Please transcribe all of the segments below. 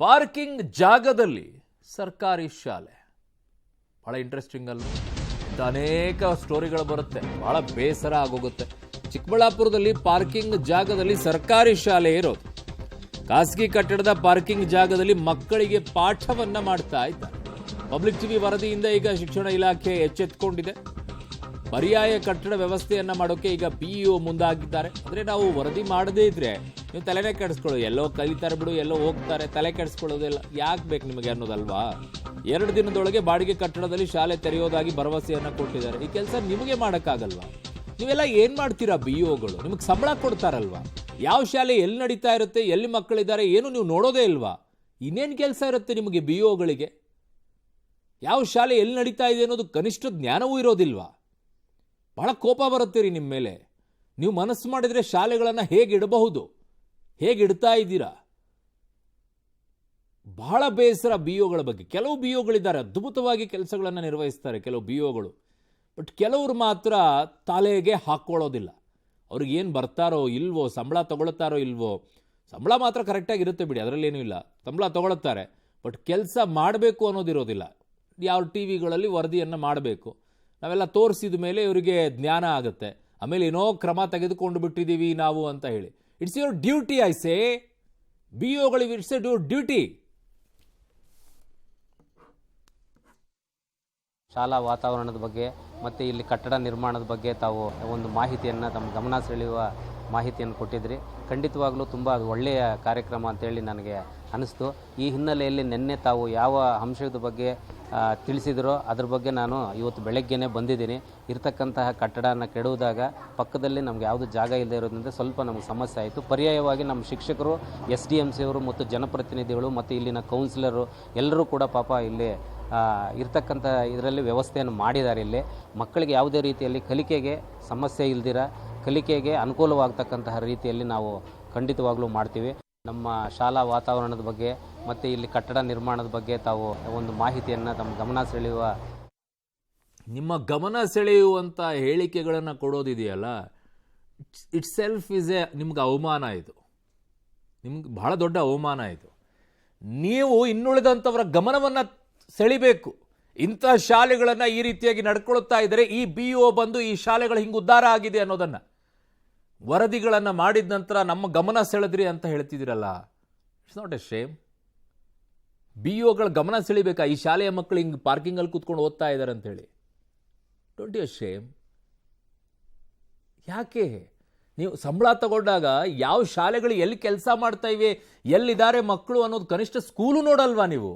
Parking ಜಾಗದಲ್ಲಿ ಸರ್ಕಾರಿ ಶಾಲೆ ಬಹಳ ಇಂಟ್ರೆಸ್ಟಿಂಗ್ ಅಲ್ಲ. ಅನೇಕ ಸ್ಟೋರಿಗಳು ಬರುತ್ತೆ, ಬಹಳ ಬೇಸರ ಆಗೋಗುತ್ತೆ. ಚಿಕ್ಕಬಳ್ಳಾಪುರದಲ್ಲಿ ಪಾರ್ಕಿಂಗ್ ಜಾಗದಲ್ಲಿ ಸರ್ಕಾರಿ ಶಾಲೆ ಇರೋದು. ಖಾಸಗಿ ಕಟ್ಟಡದ ಪಾರ್ಕಿಂಗ್ ಜಾಗದಲ್ಲಿ ಮಕ್ಕಳಿಗೆ ಪಾಠವನ್ನ ಮಾಡ್ತಾ ಇದ್ದಾರೆ. ಪಬ್ಲಿಕ್ ಟಿವಿ ವರದಿಯಿಂದ ಈಗ ಶಿಕ್ಷಣ ಇಲಾಖೆ ಎಚ್ಚೆತ್ತುಕೊಂಡಿದೆ. ಪರ್ಯಾಯ ಕಟ್ಟಡ ವ್ಯವಸ್ಥೆಯನ್ನ ಮಾಡೋಕೆ ಈಗ ಬಿಇಒ ಮುಂದಾಗಿದ್ದಾರೆ. ಅಂದ್ರೆ ನಾವು ವರದಿ ಮಾಡದೇ ಇದ್ರೆ ನೀವು ತಲೆನೇ ಕೆಡಿಸ್ಕೊಳ್ಳೋದು, ಎಲ್ಲೋ ಕಲಿತಾರೆ ಬಿಡು, ಎಲ್ಲೋ ಹೋಗ್ತಾರೆ, ತಲೆ ಕೆಡಿಸ್ಕೊಳ್ಳೋದಿಲ್ಲ, ಯಾಕೆ ಬೇಕು ನಿಮಗೆ ಅನ್ನೋದಲ್ವಾ. 2 ದಿನದೊಳಗೆ ಬಾಡಿಗೆ ಕಟ್ಟಡದಲ್ಲಿ ಶಾಲೆ ತೆರೆಯೋದಾಗಿ ಭರವಸೆಯನ್ನ ಕೊಟ್ಟಿದ್ದಾರೆ. ಈ ಕೆಲಸ ನಿಮಗೆ ಮಾಡೋಕ್ಕಾಗಲ್ವಾ? ನೀವೆಲ್ಲ ಏನ್ ಮಾಡ್ತೀರಾ? ಬಿಇಒಗಳು ನಿಮಗೆ ಸಂಬಳ ಕೊಡ್ತಾರಲ್ವಾ? ಯಾವ ಶಾಲೆ ಎಲ್ಲಿ ನಡೀತಾ ಇರುತ್ತೆ, ಎಲ್ಲಿ ಮಕ್ಕಳಿದ್ದಾರೆ, ಏನು ನೀವು ನೋಡೋದೇ ಇಲ್ವಾ? ಇನ್ನೇನು ಕೆಲಸ ಇರುತ್ತೆ ನಿಮಗೆ ಬಿಇಒಗಳಿಗೆ? ಯಾವ ಶಾಲೆ ಎಲ್ಲಿ ನಡೀತಾ ಇದೆ ಅನ್ನೋದು ಕನಿಷ್ಠ ಜ್ಞಾನವೂ ಇರೋದಿಲ್ವಾ? ಬಹಳ ಕೋಪ ಬರುತ್ತೆ ನಿಮ್ಮ ಮೇಲೆ. ನೀವು ಮನಸ್ಸು ಮಾಡಿದರೆ ಶಾಲೆಗಳನ್ನು ಹೇಗೆ ಇಡಬಹುದು, ಹೇಗೆ ಇಡ್ತಾ ಇದ್ದೀರಾ? ಬಹಳ ಬೇಸರ ಬಿಇಒಗಳ ಬಗ್ಗೆ. ಕೆಲವು ಬಿಇಒಗಳಿದ್ದಾರೆ, ಅದ್ಭುತವಾಗಿ ಕೆಲಸಗಳನ್ನು ನಿರ್ವಹಿಸ್ತಾರೆ ಕೆಲವು ಬಿಇಒಗಳು. ಬಟ್ ಕೆಲವರು ಮಾತ್ರ ತಲೆಗೆ ಹಾಕ್ಕೊಳ್ಳೋದಿಲ್ಲ. ಅವ್ರಿಗೆ ಏನು ಬರ್ತಾರೋ ಇಲ್ವೋ, ಸಂಬಳ ತಗೊಳ್ತಾರೋ ಇಲ್ವೋ, ಸಂಬಳ ಮಾತ್ರ ಕರೆಕ್ಟಾಗಿ ಇರುತ್ತೆ ಬಿಡಿ, ಅದರಲ್ಲೇನೂ ಇಲ್ಲ, ಸಂಬಳ ತಗೊಳ್ತಾರೆ. ಬಟ್ ಕೆಲಸ ಮಾಡಬೇಕು ಅನ್ನೋದಿರೋದಿಲ್ಲ. ಯಾವ ಟಿ ವಿಗಳಲ್ಲಿ ವರದಿಯನ್ನು ಮಾಡಬೇಕು, ನಾವೆಲ್ಲ ತೋರಿಸಿದ ಮೇಲೆ ಇವರಿಗೆ ಜ್ಞಾನ ಆಗುತ್ತೆ. ಆಮೇಲೆ ಏನೋ ಕ್ರಮ ತೆಗೆದುಕೊಂಡು ಬಿಟ್ಟಿದ್ದೀವಿ ನಾವು ಅಂತ ಹೇಳಿ. It's your duty, I say. ಬಿಇಒಗಳಿಗೆ ಇಟ್ಸ್ ಎ ಡ್ಯೂಟಿ. ಶಾಲಾ ವಾತಾವರಣದ ಬಗ್ಗೆ ಮತ್ತು ಇಲ್ಲಿ ಕಟ್ಟಡ ನಿರ್ಮಾಣದ ಬಗ್ಗೆ ತಾವು ಒಂದು ಮಾಹಿತಿಯನ್ನು ತಮ್ಮ ಗಮನ ಸೆಳೆಯುವ ಮಾಹಿತಿಯನ್ನು ಕೊಟ್ಟಿದ್ರಿ. ಖಂಡಿತವಾಗಲೂ ತುಂಬ ಅದು ಒಳ್ಳೆಯ ಕಾರ್ಯಕ್ರಮ ಅಂತೇಳಿ ನನಗೆ ಅನಿಸ್ತು. ಈ ಹಿನ್ನೆಲೆಯಲ್ಲಿ ನಿನ್ನೆ ತಾವು ಯಾವ ಅಂಶದ ಬಗ್ಗೆ ತಿಳಿಸಿದರೋ ಅದ್ರ ಬಗ್ಗೆ ನಾನು ಇವತ್ತು ಬೆಳಗ್ಗೆನೇ ಬಂದಿದ್ದೀನಿ. ಇರ್ತಕ್ಕಂತಹ ಕಟ್ಟಡನ ಕೆಡುವುದಾಗ ಪಕ್ಕದಲ್ಲಿ ನಮ್ಗೆ ಯಾವುದು ಜಾಗ ಇಲ್ಲದೆ ಇರೋದ್ರಿಂದ ಸ್ವಲ್ಪ ನಮಗೆ ಸಮಸ್ಯೆ ಆಯಿತು. ಪರ್ಯಾಯವಾಗಿ ನಮ್ಮ ಶಿಕ್ಷಕರು, SDMC ಅವರು ಮತ್ತು ಜನಪ್ರತಿನಿಧಿಗಳು ಮತ್ತು ಇಲ್ಲಿನ ಕೌನ್ಸಿಲರು ಎಲ್ಲರೂ ಕೂಡ ಪಾಪ ಇಲ್ಲಿ ಇರ್ತಕ್ಕಂಥ ಇದರಲ್ಲಿ ವ್ಯವಸ್ಥೆಯನ್ನು ಮಾಡಿದ್ದಾರೆ. ಇಲ್ಲಿ ಮಕ್ಕಳಿಗೆ ಯಾವುದೇ ರೀತಿಯಲ್ಲಿ ಕಲಿಕೆಗೆ ಸಮಸ್ಯೆ ಇಲ್ದಿರ ಕಲಿಕೆಗೆ ಅನುಕೂಲವಾಗ್ತಕ್ಕಂತಹ ರೀತಿಯಲ್ಲಿ ನಾವು ಖಂಡಿತವಾಗ್ಲೂ ಮಾಡ್ತೀವಿ. ನಮ್ಮ ಶಾಲಾ ವಾತಾವರಣದ ಬಗ್ಗೆ ಮತ್ತು ಇಲ್ಲಿ ಕಟ್ಟಡ ನಿರ್ಮಾಣದ ಬಗ್ಗೆ ತಾವು ಒಂದು ಮಾಹಿತಿಯನ್ನು ತಮ್ಮ ಗಮನ ಸೆಳೆಯುವ ನಿಮ್ಮ ಗಮನ ಸೆಳೆಯುವಂಥ ಹೇಳಿಕೆಗಳನ್ನು ಕೊಡೋದಿದೆಯಲ್ಲ, ಇಟ್ಸ್ ಸೆಲ್ಫ್ ಇಸ್ ನಿಮ್ಗೆ ಅವಮಾನ. ಇದು ನಿಮ್ಗೆ ಬಹಳ ದೊಡ್ಡ ಅವಮಾನ. ಇದು ನೀವು ಇನ್ನುಳಿದಂಥವರ ಗಮನವನ್ನು ಸೆಳಿಬೇಕು. ಇಂಥ ಶಾಲೆಗಳನ್ನು ಈ ರೀತಿಯಾಗಿ ನಡ್ಕೊಳ್ತಾ ಇದ್ದರೆ ಈ ಬಿಇಒ ಬಂದು ಈ ಶಾಲೆಗಳು ಹಿಂಗೆ ಉದ್ಧಾರ ಆಗಿದೆ ಅನ್ನೋದನ್ನು ವರದಿಗಳನ್ನು ಮಾಡಿದ ನಂತರ ನಮ್ಮ ಗಮನ ಸೆಳೆದ್ರಿ ಅಂತ ಹೇಳ್ತಿದ್ದೀರಲ್ಲ, ಇಟ್ಸ್ ನಾಟ್ ಎ ಶೇಮ್. ಬಿಇಒಗಳ ಗಮನ ಸೆಳಿಬೇಕಾ? ಈ ಶಾಲೆಯ ಮಕ್ಕಳು ಹಿಂಗೆ ಪಾರ್ಕಿಂಗಲ್ಲಿ ಕೂತ್ಕೊಂಡು ಓದ್ತಾ ಇದ್ದಾರೆ ಅಂತೇಳಿ. Don't you shame? ಯಾಕೆ ನೀವು ಸಂಬಳ ತಗೊಂಡಾಗ ಯಾವ ಶಾಲೆಗಳು ಎಲ್ಲಿ ಕೆಲಸ ಮಾಡ್ತಾ ಇವೆ, ಎಲ್ಲಿದ್ದಾರೆ ಮಕ್ಕಳು ಅನ್ನೋದು ಕನಿಷ್ಠ ಸ್ಕೂಲು ನೋಡಲ್ವಾ ನೀವು?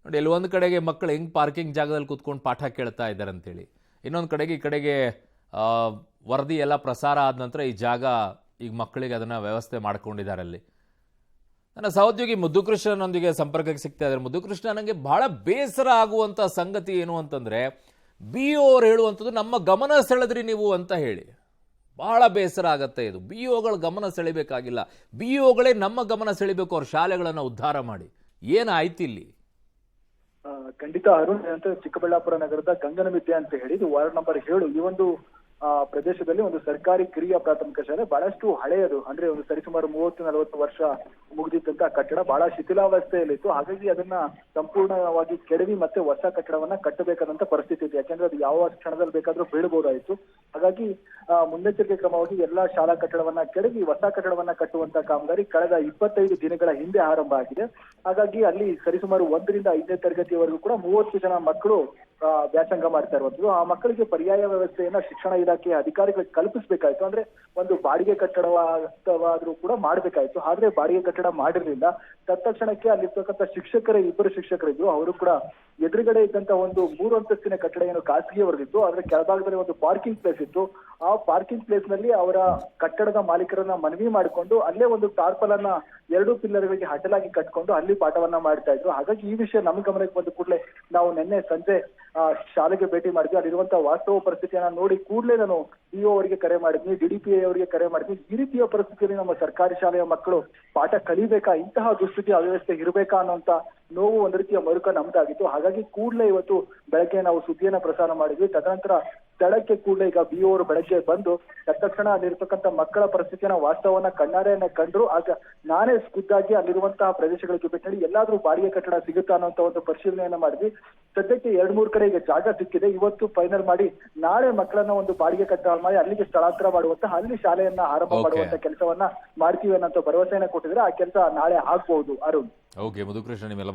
ನೋಡಿ, ಎಲ್ಲೊಂದು ಕಡೆಗೆ ಮಕ್ಕಳು ಹೆಂಗೆ ಪಾರ್ಕಿಂಗ್ ಜಾಗದಲ್ಲಿ ಕೂತ್ಕೊಂಡು ಪಾಠ ಕೇಳ್ತಾ ಇದ್ದಾರೆ ಅಂತೇಳಿ, ಇನ್ನೊಂದು ಕಡೆಗೆ ಈ ಕಡೆಗೆ ವರದಿ ಎಲ್ಲ ಪ್ರಸಾರ ಆದ ನಂತರ ಈ ಜಾಗ ಈಗ ಮಕ್ಕಳಿಗೆ ಅದನ್ನು ವ್ಯವಸ್ಥೆ ಮಾಡ್ಕೊಂಡಿದ್ದಾರೆ. ಅಲ್ಲಿ ನನ್ನ ಸಹೋದ್ಯೋಗಿ ಮುದ್ದುಕೃಷ್ಣನೊಂದಿಗೆ ಸಂಪರ್ಕಕ್ಕೆ ಸಿಗ್ತಾ ಇದ್ದಾರೆ. ಮುದ್ದುಕೃಷ್ಣ, ನನಗೆ ಬಹಳ ಬೇಸರ ಆಗುವಂಥ ಸಂಗತಿ ಏನು ಅಂತಂದರೆ, ಬಿಇಒ ಅವ್ರು ಹೇಳುವಂಥದ್ದು ನಮ್ಮ ಗಮನ ಸೆಳೆದ್ರಿ ನೀವು ಅಂತ ಹೇಳಿ. ಬಹಳ ಬೇಸರ ಆಗತ್ತೆ ಇದು. ಬಿಇಒಗಳ ಗಮನ ಸೆಳಿಬೇಕಾಗಿಲ್ಲ, ಬಿಇಒಗಳೇ ನಮ್ಮ ಗಮನ ಸೆಳಿಬೇಕು, ಅವ್ರ ಶಾಲೆಗಳನ್ನು ಉದ್ಧಾರ ಮಾಡಿ. ಏನಾಯ್ತು ಇಲ್ಲಿ? ಖಂಡಿತ ಅರುಣ್, ಅಂತ ಚಿಕ್ಕಬಳ್ಳಾಪುರ ನಗರದ ಗಂಗನವಿದ್ಯೆ ಅಂತ ಹೇಳಿ ಇದು ವಾರ್ಡ್ ನಂಬರ್ 7 ಈ ಒಂದು ಪ್ರದೇಶದಲ್ಲಿ ಒಂದು ಸರ್ಕಾರಿ ಕಿರಿಯ ಪ್ರಾಥಮಿಕ ಶಾಲೆ. ಬಹಳಷ್ಟು ಹಳೆಯದು, ಅಂದ್ರೆ ಒಂದು ಸರಿಸುಮಾರು 30-40 ವರ್ಷ ಮುಗಿದಿದ್ದಂತ ಕಟ್ಟಡ ಬಹಳ ಶಿಥಿಲಾವಸ್ಥೆಯಲ್ಲಿತ್ತು. ಹಾಗಾಗಿ ಅದನ್ನ ಸಂಪೂರ್ಣವಾಗಿ ಕೆಡವಿ ಮತ್ತೆ ಹೊಸ ಕಟ್ಟಡವನ್ನ ಕಟ್ಟಬೇಕಾದಂತ ಪರಿಸ್ಥಿತಿ ಇದೆ. ಯಾಕೆಂದ್ರೆ ಅದು ಯಾವ ಕ್ಷಣದಲ್ಲಿ ಬೇಕಾದ್ರೂ ಬೀಳಬಹುದಾಯಿತು. ಹಾಗಾಗಿ ಮುನ್ನೆಚ್ಚರಿಕೆ ಕ್ರಮವಾಗಿ ಎಲ್ಲಾ ಶಾಲಾ ಕಟ್ಟಡವನ್ನ ಕೆಡವಿ ಹೊಸ ಕಟ್ಟಡವನ್ನ ಕಟ್ಟುವಂತ ಕಾಮಗಾರಿ ಕಳೆದ 25 ದಿನಗಳ ಹಿಂದೆ ಆರಂಭ ಆಗಿದೆ. ಹಾಗಾಗಿ ಅಲ್ಲಿ ಸರಿಸುಮಾರು 1 ರಿಂದ 5ನೇ ತರಗತಿಯವರೆಗೂ ಕೂಡ 30 ಜನ ಮಕ್ಕಳು ವ್ಯಾಸಂಗ ಮಾಡ್ತಾ ಇರುವಂತದ್ದು. ಆ ಮಕ್ಕಳಿಗೆ ಪರ್ಯಾಯ ವ್ಯವಸ್ಥೆಯನ್ನ ಶಿಕ್ಷಣ ಇಲಾಖೆಯ ಅಧಿಕಾರಿಗಳಿಗೆ ಕಲ್ಪಿಸಬೇಕಾಯ್ತು. ಅಂದ್ರೆ ಒಂದು ಬಾಡಿಗೆ ಕಟ್ಟಡವಾದ್ರೂ ಕೂಡ ಮಾಡಬೇಕಾಯ್ತು. ಆದ್ರೆ ಬಾಡಿಗೆ ಕಟ್ಟಡ ಮಾಡಿರ್ಲಿಲ್ಲ. ತತ್ಕ್ಷಣಕ್ಕೆ ಅಲ್ಲಿರ್ತಕ್ಕಂಥ ಇಬ್ಬರು ಶಿಕ್ಷಕರಿದ್ರು. ಅವರು ಕೂಡ ಎದುರುಗಡೆ ಇದ್ದಂತ ಒಂದು 3 ಅಂತಸ್ತಿನ ಕಟ್ಟಡ ಏನು ಖಾಸಗಿಯವರದಿತ್ತು, ಅದರ ಕೆಳಭಾಗದಲ್ಲಿ ಒಂದು ಪಾರ್ಕಿಂಗ್ ಪ್ಲೇಸ್ ಇತ್ತು. ಆ ಪಾರ್ಕಿಂಗ್ ಪ್ಲೇಸ್ ನಲ್ಲಿ ಅವರ ಕಟ್ಟಡದ ಮಾಲೀಕರನ್ನ ಮನವಿ ಮಾಡಿಕೊಂಡು ಅಲ್ಲೇ ಒಂದು ಟಾರ್ಪಲ್ ಅನ್ನ 2 ಪಿಲ್ಲರ್ಗಳಿಗೆ ಅಡ್ಡಲಾಗಿ ಕಟ್ಕೊಂಡು ಅಲ್ಲಿ ಪಾಠವನ್ನ ಮಾಡ್ತಾ ಇದ್ರು. ಹಾಗಾಗಿ ಈ ವಿಷಯ ನಮ್ಮ ಗಮನಕ್ಕೆ ಬಂದ ಕೂಡಲೇ ನಾವು ನಿನ್ನೆ ಸಂಜೆ ಶಾಲೆಗೆ ಭೇಟಿ ಮಾಡಿದ್ವಿ. ಅಲ್ಲಿರುವಂತಹ ವಾಸ್ತವ ಪರಿಸ್ಥಿತಿಯನ್ನ ನೋಡಿ ಕೂಡಲೇ ನಾನು ಬಿಇಒ ಅವರಿಗೆ ಕರೆ ಮಾಡಿದ್ವಿ, DDPI ಅವರಿಗೆ ಕರೆ ಮಾಡಿದ್ವಿ. ಈ ರೀತಿಯ ಪರಿಸ್ಥಿತಿಯಲ್ಲಿ ನಮ್ಮ ಸರ್ಕಾರಿ ಶಾಲೆಯ ಮಕ್ಕಳು ಪಾಠ ಕಲಿಬೇಕಾ, ಇಂತಹ ದುಸ್ಥಿತಿ ಅವ್ಯವಸ್ಥೆ ಇರಬೇಕಾ ಅನ್ನೋಂತ ನೋವು ಒಂದು ರೀತಿಯ ಮರುಕ ನಮ್ದಾಗಿತ್ತು. ಹಾಗಾಗಿ ಕೂಡಲೇ ಇವತ್ತು ಬೆಳಗ್ಗೆ ನಾವು ಸುದ್ದಿಯನ್ನ ಪ್ರಸಾರ ಮಾಡಿದ್ವಿ. ತದನಂತರ ಸ್ಥಳಕ್ಕೆ ಕೂಡಲೇ ಈಗ BO ಅವರು ಬೆಳಗ್ಗೆ ಬಂದು ತಕ್ಷಣ ಅಲ್ಲಿರ್ತಕ್ಕಂಥ ಮಕ್ಕಳ ಪರಿಸ್ಥಿತಿಯನ್ನ ವಾಸ್ತವವನ್ನ ಕಣ್ಣಾರೆಯನ್ನ ಕಂಡ್ರು. ಆಗ ನಾನೇ ಖುದ್ದಾಗಿ ಅಲ್ಲಿರುವಂತಹ ಪ್ರದೇಶಗಳಿಗೆ ಭೇಟಿ ನೀಡಿ ಎಲ್ಲಾದ್ರೂ ಬಾಡಿಗೆ ಕಟ್ಟಡ ಸಿಗುತ್ತಾ ಅನ್ನೋಂತ ಒಂದು ಪರಿಶೀಲನೆಯನ್ನ ಮಾಡಿದ್ವಿ. ಸದ್ಯಕ್ಕೆ 2-3 ಕಡೆ ಈಗ ಜಾಗ ಸಿಕ್ಕಿದೆ. ಇವತ್ತು ಫೈನಲ್ ಮಾಡಿ ನಾಳೆ ಮಕ್ಕಳನ್ನ ಒಂದು ಬಾಡಿಗೆ ಕಟ್ಟಡ ಮಾಡಿ ಅಲ್ಲಿಗೆ ಸ್ಥಳಾಂತರ ಮಾಡುವಂತಹ ಅಲ್ಲಿ ಶಾಲೆಯನ್ನ ಆರಂಭ ಮಾಡುವಂತ ಕೆಲಸವನ್ನ ಮಾಡ್ತೀವಿ ಅನ್ನೋ ಭರವಸೆಯನ್ನ ಕೊಟ್ಟಿದ್ರೆ ಆ ಕೆಲಸ ನಾಳೆ ಆಗ್ಬಹುದು. ಅರುಣ್. ಓಕೆ ಮಧುಕೃಷ್ಣ, ನಿಮ್ಮೆಲ್ಲ